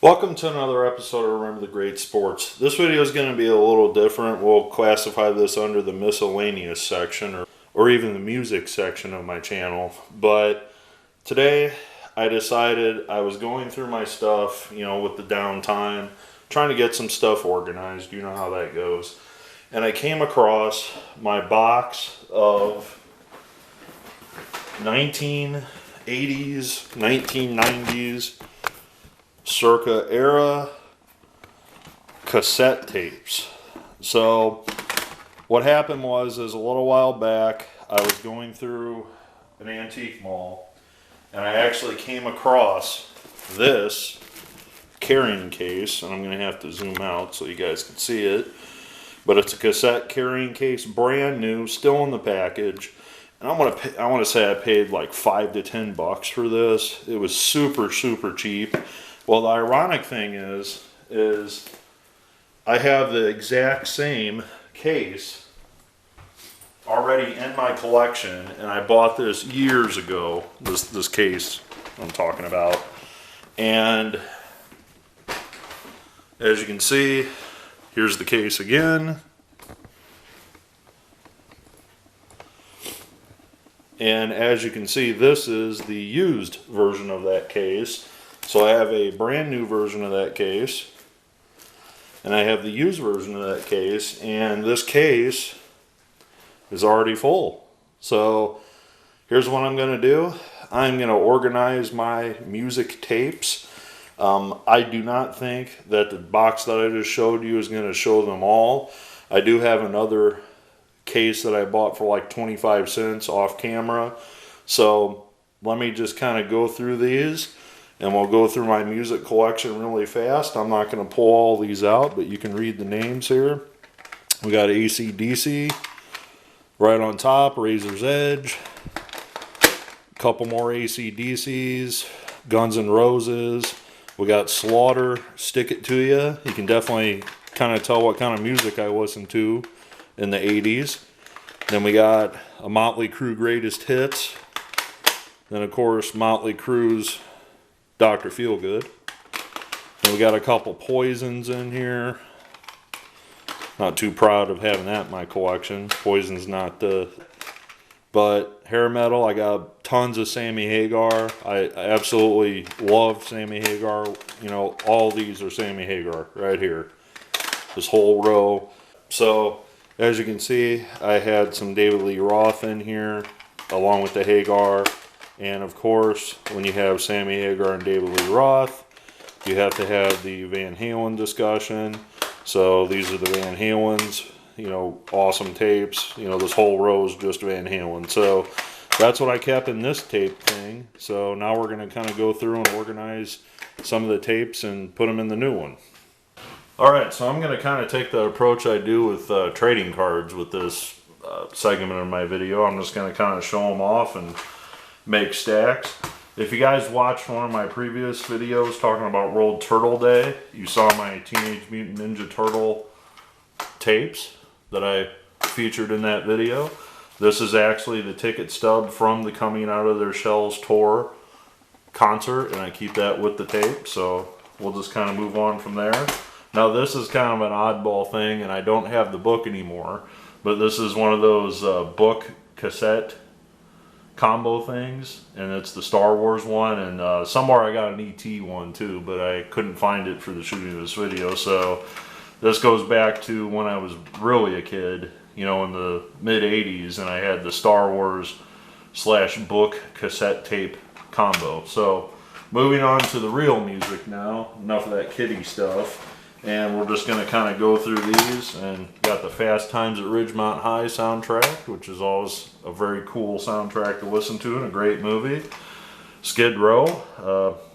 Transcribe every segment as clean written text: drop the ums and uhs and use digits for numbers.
Welcome to another episode of Remember the Great Sports. This video is going to be a little different. We'll classify this under the miscellaneous section or even the music section of my channel. But today I decided I was going through my stuff, with the downtime, trying to get some stuff organized. You know how that goes. And I came across my box of 1980s, 1990s, circa era cassette tapes. So what happened was a little while back I was going through an antique mall and I actually came across this carrying case, and I'm going to have to zoom out so you guys can see it, but it's a cassette carrying case, brand new, still in the package. And I want to say I paid like $5 to $10 for this. It was super cheap. Well, the ironic thing is I have the exact same case already in my collection, and I bought this years ago, this case I'm talking about. And as you can see, here's the case again. And as you can see, this is the used version of that case. So I have a brand new version of that case, and I have the used version of that case, and this case is already full. So here's what I'm going to do. I'm going to organize my music tapes. I do not think that the box that I just showed you is going to show them all. I do have another case that I bought for like 25 cents off camera. So let me just kind of go through these. And we'll go through my music collection really fast. I'm not going to pull all these out, but you can read the names here. We got AC/DC right on top, Razor's Edge. A couple more AC/DCs, Guns N' Roses. We got Slaughter, Stick It To Ya. You can definitely kind of tell what kind of music I listened to in the 80s. Then we got a Motley Crue Greatest Hits. Then, of course, Motley Crue's Dr. Feelgood. And we got a couple Poisons in here. Not too proud of having that in my collection. Poison's not the... But hair metal, I got tons of Sammy Hagar. I absolutely love Sammy Hagar. All these are Sammy Hagar right here. This whole row. So, as you can see, I had some David Lee Roth in here, along with the Hagar. And of course, when you have Sammy Hagar and David Lee Roth, you have to have the Van Halen discussion. So these are the Van Halens, awesome tapes. This whole row is just Van Halen. So that's what I kept in this tape thing. So now we're going to kind of go through and organize some of the tapes and put them in the new one. Alright, so I'm going to kind of take the approach I do with trading cards with this segment of my video. I'm just going to kind of show them off and make stacks. If you guys watched one of my previous videos talking about World Turtle Day, you saw my Teenage Mutant Ninja Turtle tapes that I featured in that video. This is actually the ticket stub from the Coming Out of Their Shells tour concert, and I keep that with the tape, so we'll just kind of move on from there. Now this is kind of an oddball thing, and I don't have the book anymore, but this is one of those book cassette combo things, and it's the Star Wars one, and somewhere I got an ET one too, but I couldn't find it for the shooting of this video. So this goes back to when I was really a kid, in the mid 80s, and I had the Star Wars / book cassette tape combo. So moving on to the real music now, enough of that kiddie stuff. And we're just going to kind of go through these, and got the Fast Times at Ridgemont High soundtrack, which is always a very cool soundtrack to listen to and a great movie. Skid Row,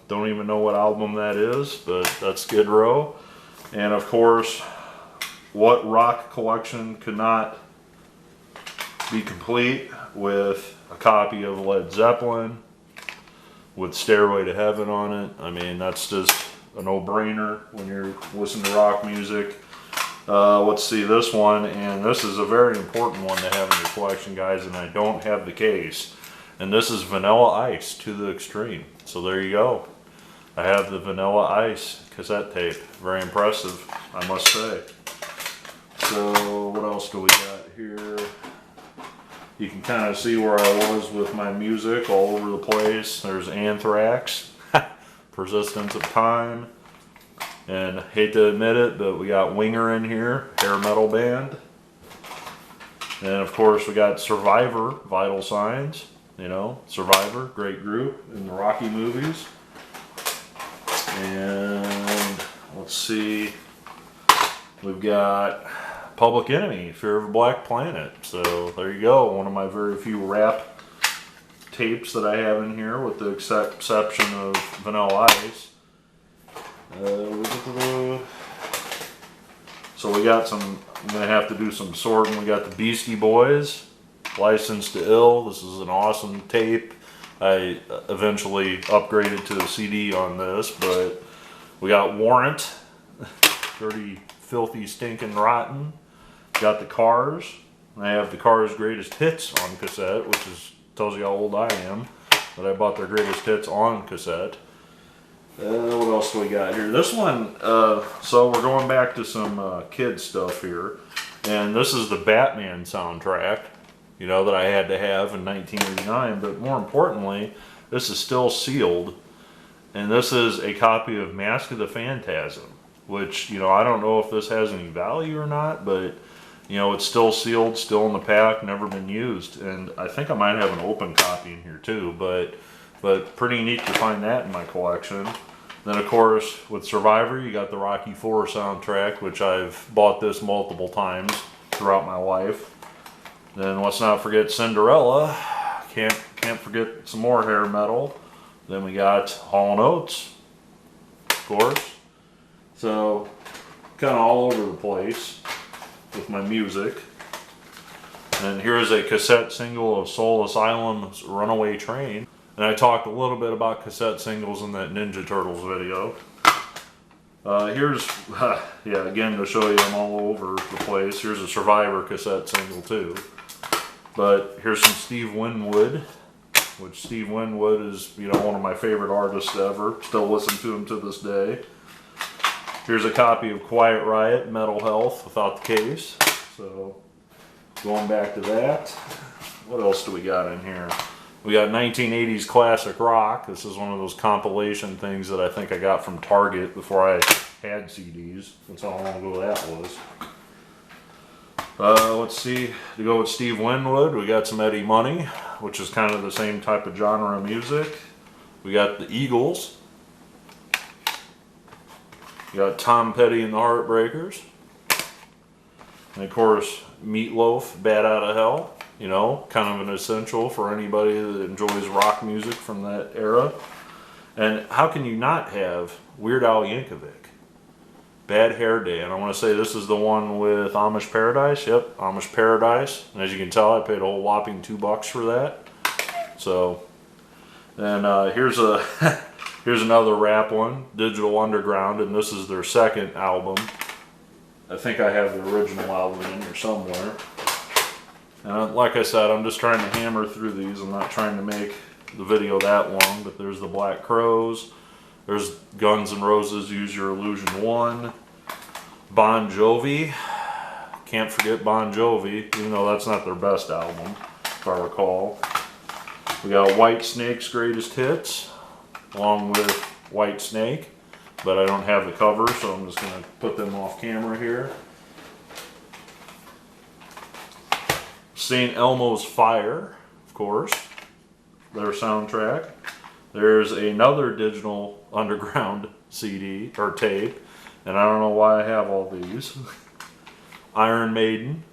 don't even know what album that is, but that's Skid Row. And of course, what rock collection could not be complete with a copy of Led Zeppelin with Stairway to Heaven on it? I mean, that's just a no-brainer when you're listening to rock music. Let's see this one, and this is a very important one to have in your collection, guys, and I don't have the case. And this is Vanilla Ice to the Extreme. So there you go. I have the Vanilla Ice cassette tape. Very impressive, I must say. So what else do we got here? You can kind of see where I was with my music all over the place. There's Anthrax, Persistence of Time, and hate to admit it, but we got Winger in here, hair metal band. And of course we got Survivor, Vital Signs. You know, Survivor, great group in the Rocky movies. And let's see, we've got Public Enemy, Fear of a Black Planet. So there you go, one of my very few rap tapes that I have in here, with the exception of Vanilla Ice. So we got some, I'm going to have to do some sorting. We got the Beastie Boys, Licensed to Ill. This is an awesome tape. I eventually upgraded to a CD on this, but we got Warrant, Dirty, Filthy, Stinking, Rotten. Got the Cars. I have the Cars' Greatest Hits on cassette, which tells you how old I am, but I bought their greatest hits on cassette. What else do we got here? This one, so we're going back to some kid stuff here, and this is the Batman soundtrack, you know, that I had to have in 1989, but more importantly, this is still sealed, and this is a copy of Mask of the Phantasm, which, you know, I don't know if this has any value or not, but, you know, it's still sealed, still in the pack, never been used, and I think I might have an open copy in here too, but pretty neat to find that in my collection. Then of course, with Survivor, you got the Rocky IV soundtrack, which I've bought this multiple times throughout my life. Then let's not forget Cinderella. Can't forget some more hair metal. Then we got Hall & Oates, of course. So, kind of all over the place with my music. And here's a cassette single of Soul Asylum's Runaway Train. And I talked a little bit about cassette singles in that Ninja Turtles video. Here's, yeah, again to show you I'm all over the place. Here's a Survivor cassette single too. But here's some Steve Winwood, which Steve Winwood is, you know, one of my favorite artists ever. Still listen to him to this day. Here's a copy of Quiet Riot, Metal Health, without the case. So, going back to that. What else do we got in here? We got 1980s classic rock. This is one of those compilation things that I think I got from Target before I had CDs. That's how long ago that was. Let's see, to go with Steve Winwood, we got some Eddie Money, which is kind of the same type of genre of music. We got the Eagles. We got Tom Petty and the Heartbreakers. And of course, Meatloaf, Bad Out of Hell. You know, kind of an essential for anybody that enjoys rock music from that era. And how can you not have Weird Al Yankovic, Bad Hair Day? And I want to say this is the one with Amish Paradise. Yep, Amish Paradise. And as you can tell, I paid a whole whopping $2 for that. So, and here's another rap one, Digital Underground, and this is their second album. I think I have the original album in here somewhere. And like I said, I'm just trying to hammer through these. I'm not trying to make the video that long, but there's the Black Crowes. There's Guns N' Roses, Use Your Illusion 1. Bon Jovi. Can't forget Bon Jovi, even though that's not their best album, if I recall. We got White Snake's Greatest Hits, along with White Snake, but I don't have the cover, so I'm just going to put them off camera here. St. Elmo's Fire, of course, their soundtrack. There's another Digital Underground CD, or tape, and I don't know why I have all these. Iron Maiden,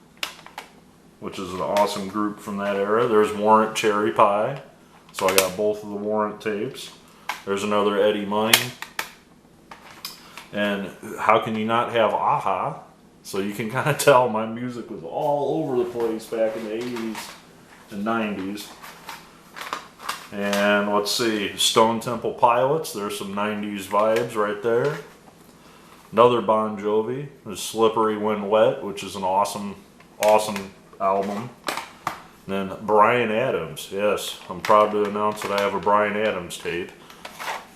which is an awesome group from that era. There's Warrant Cherry Pie, so I got both of the Warrant tapes. There's another Eddie Money. And how can you not have Aha? So you can kind of tell my music was all over the place back in the 80s and 90s. And let's see, Stone Temple Pilots, there's some 90s vibes right there. Another Bon Jovi, there's Slippery When Wet, which is an awesome album. And then Bryan Adams, yes, I'm proud to announce that I have a Bryan Adams tape.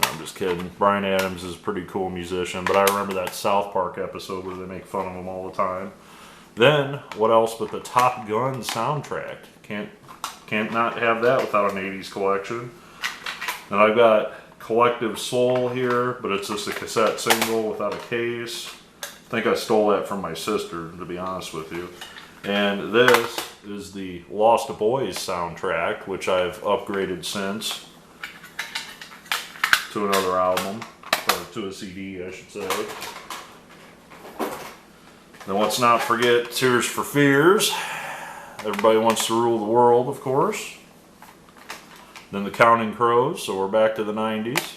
No, I'm just kidding. Bryan Adams is a pretty cool musician, but I remember that South Park episode where they make fun of him all the time. Then, what else but the Top Gun soundtrack? Can't not have that without an 80s collection. And I've got Collective Soul here, but it's just a cassette single without a case. I think I stole that from my sister, to be honest with you. And this is the Lost Boys soundtrack, which I've upgraded since to another album, or to a CD, I should say. Then let's not forget Tears for Fears. Everybody Wants to Rule the World, of course. Then the Counting Crows, so we're back to the 90s.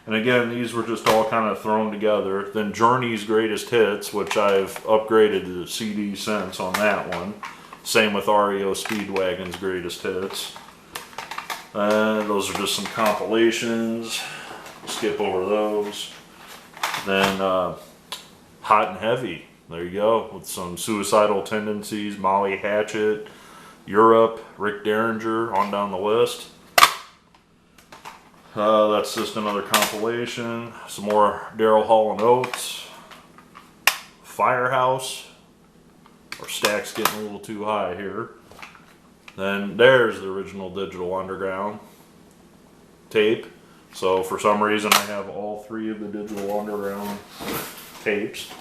And again, these were just all kind of thrown together. Then Journey's Greatest Hits, which I've upgraded to the CD since on that one. Same with REO Speedwagon's Greatest Hits. Those are just some compilations. Skip over those. Then Hot and Heavy. There you go, with some Suicidal Tendencies, Molly Hatchet, Europe, Rick Derringer, on down the list. That's just another compilation. Some more Daryl Hall & Oates. Firehouse. Our stack's getting a little too high here. Then there's the original Digital Underground tape. So for some reason I have all three of the Digital Underground tapes.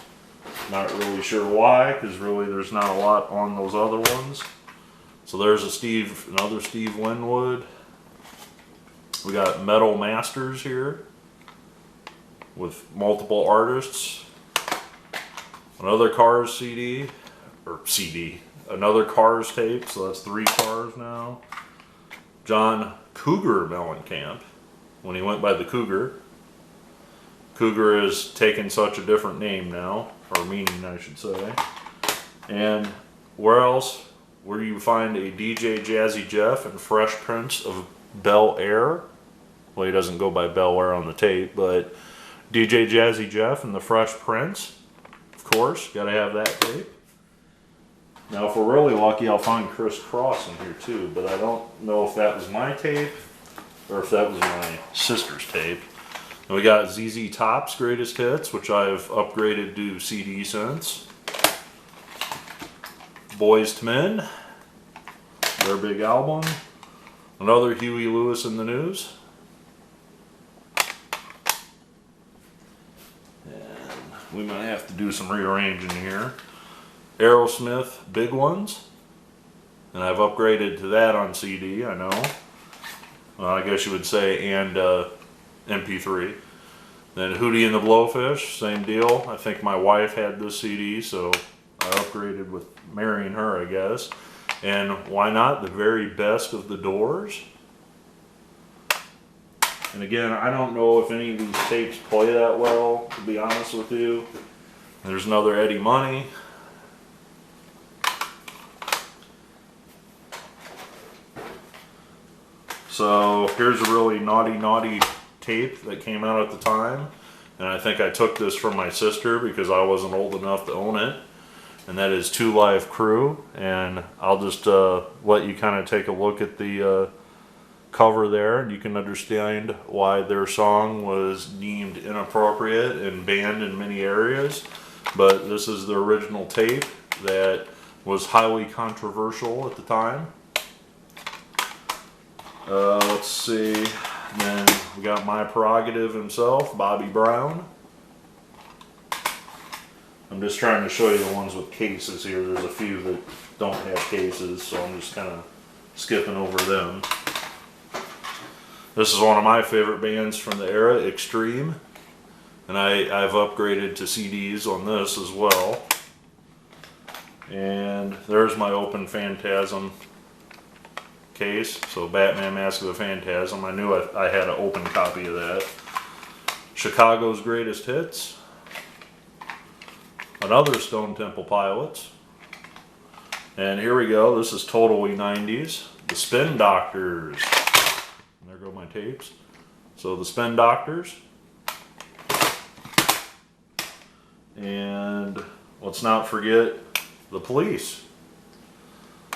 Not really sure why, because really there's not a lot on those other ones. So there's another Steve Winwood. We got Metal Masters here with multiple artists. Another Cars CD, another Cars tape, so that's 3 Cars now. John Cougar Mellencamp, when he went by the Cougar. Cougar has taken such a different name now, or meaning I should say. And where else? Where do you find a DJ Jazzy Jeff and Fresh Prince of Bel Air? Well, he doesn't go by Bel Air on the tape, but DJ Jazzy Jeff and the Fresh Prince, of course, gotta have that tape. Now, if we're really lucky, I'll find Criss Cross in here too, but I don't know if that was my tape or if that was my sister's tape. And we got ZZ Top's Greatest Hits, which I've upgraded to CD since. Boyz II Men, their big album. Another Huey Lewis in the News. And we might have to do some rearranging here. Aerosmith, Big Ones. And I've upgraded to that on CD, I know. Well, I guess you would say, and MP3. Then Hootie and the Blowfish, same deal. I think my wife had this CD, so I upgraded with marrying her, I guess. And why not? The Very Best of the Doors. And again, I don't know if any of these tapes play that well, to be honest with you. There's another Eddie Money. So here's a really naughty tape that came out at the time, and I think I took this from my sister because I wasn't old enough to own it, and that is Two Live Crew. And I'll just let you kind of take a look at the cover there, and you can understand why their song was deemed inappropriate and banned in many areas. But this is the original tape that was highly controversial at the time. Let's see, then we got My Prerogative himself, Bobby Brown. I'm just trying to show you the ones with cases here. There's a few that don't have cases, so I'm just kind of skipping over them. This is one of my favorite bands from the era, Extreme. And I've upgraded to CDs on this as well. And there's my Open Phantasm case. So Batman Mask of the Phantasm. I knew I had an open copy of that. Chicago's Greatest Hits. Another Stone Temple Pilots. And here we go. This is totally 90s. The Spin Doctors. And there go my tapes. So the Spin Doctors. And let's not forget the Police.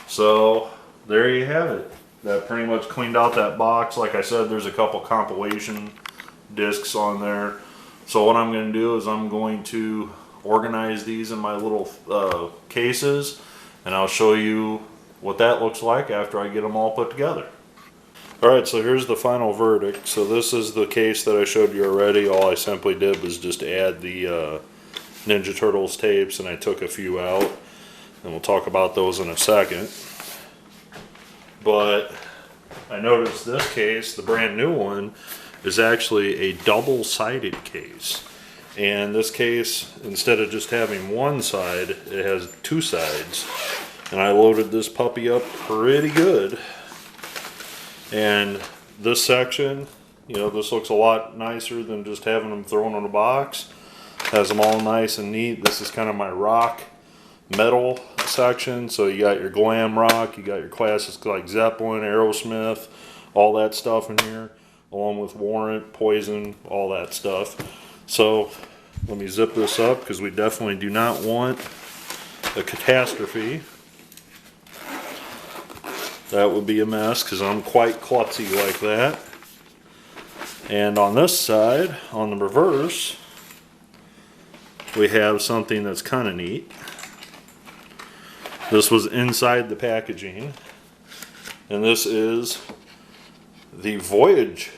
So there you have it. That pretty much cleaned out that box. Like I said, there's a couple compilation discs on there. So what I'm going to do is I'm going to organize these in my little cases, and I'll show you what that looks like after I get them all put together. Alright, so here's the final verdict. So this is the case that I showed you already. All I simply did was just add the Ninja Turtles tapes, and I took a few out, and we'll talk about those in a second. But I noticed this case, the brand new one, is actually a double-sided case. And this case, instead of just having one side, it has two sides. And I loaded this puppy up pretty good. And this section, you know, this looks a lot nicer than just having them thrown in a box. Has them all nice and neat. This is kind of my rock metal section. So you got your glam rock, you got your classics like Zeppelin, Aerosmith, all that stuff in here, along with Warrant, Poison, all that stuff. So let me zip this up, because we definitely do not want a catastrophe. That would be a mess, because I'm quite klutzy like that. And on this side, on the reverse, we have something that's kind of neat. This was inside the packaging, and this is the Voyage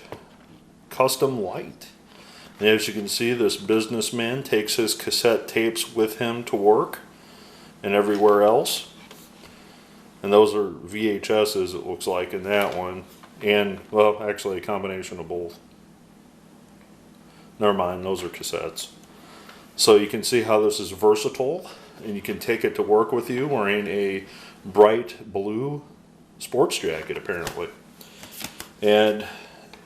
Custom Light. And as you can see, this businessman takes his cassette tapes with him to work and everywhere else. And those are VHSs, it looks like, in that one. And, well, actually a combination of both. Never mind, those are cassettes. So you can see how this is versatile, and you can take it to work with you wearing a bright blue sports jacket, apparently. And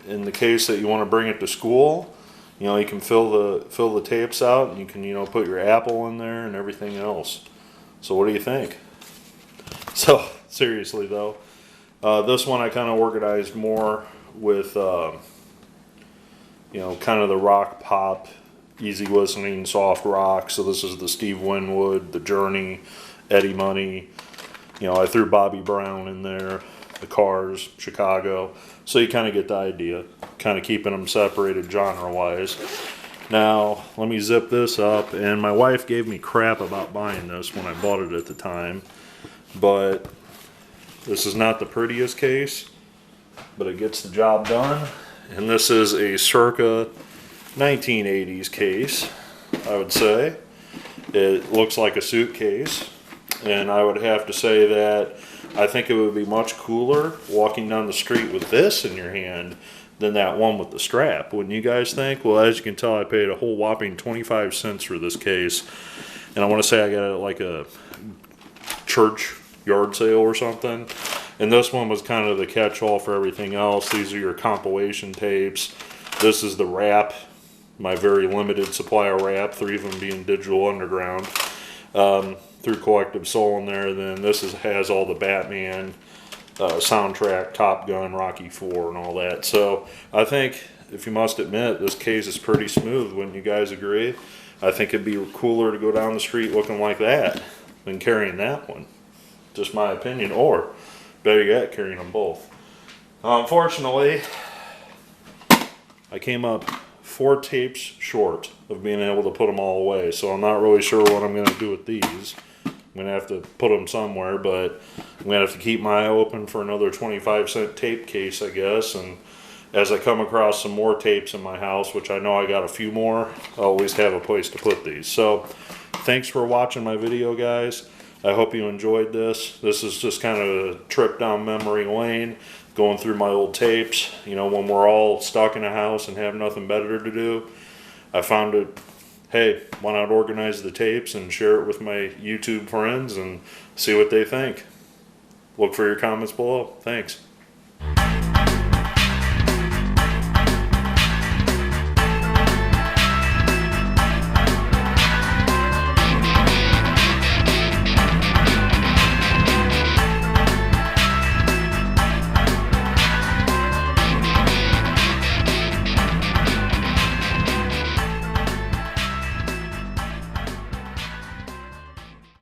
in the case that you want to bring it to school, you know, you can fill the tapes out, and you can, you know, put your Apple in there and everything else. So what do you think? So seriously though, this one I kind of organized more with, you know, kind of the rock pop, easy listening, soft rock. So this is the Steve Winwood, the Journey, Eddie Money. You know, I threw Bobby Brown in there, the Cars, Chicago. So you kind of get the idea, kind of keeping them separated genre-wise. Now, let me zip this up, and my wife gave me crap about buying this when I bought it at the time, but this is not the prettiest case, but it gets the job done. And this is a circa 1980s case, I would say. It looks like a suitcase, and I would have to say that I think it would be much cooler walking down the street with this in your hand than that one with the strap. Wouldn't you guys think? Well, as you can tell, I paid a whole whopping 25 cents for this case, and I want to say I got it at like a church yard sale or something. And this one was kind of the catch-all for everything else. These are your compilation tapes. This is the wrap, my very limited supply of wrap, 3 of them being Digital Underground, through Collective Soul in there. Then this has all the Batman soundtrack, Top Gun, Rocky IV, and all that. So I think, if you must admit, this case is pretty smooth. Wouldn't you guys agree? I think it'd be cooler to go down the street looking like that than carrying that one. Just my opinion. Or, better yet, carrying them both. Unfortunately, I came up 4 tapes short of being able to put them all away, so I'm not really sure what I'm going to do with these. I'm going to have to put them somewhere, but I'm going to have to keep my eye open for another 25-cent tape case, I guess. And as I come across some more tapes in my house, which I know I got a few more, I always have a place to put these. So thanks for watching my video, guys. I hope you enjoyed this. This is just kind of a trip down memory lane, going through my old tapes. You know, when we're all stuck in a house and have nothing better to do, I found it, hey, why not organize the tapes and share it with my YouTube friends and see what they think. Look for your comments below. Thanks.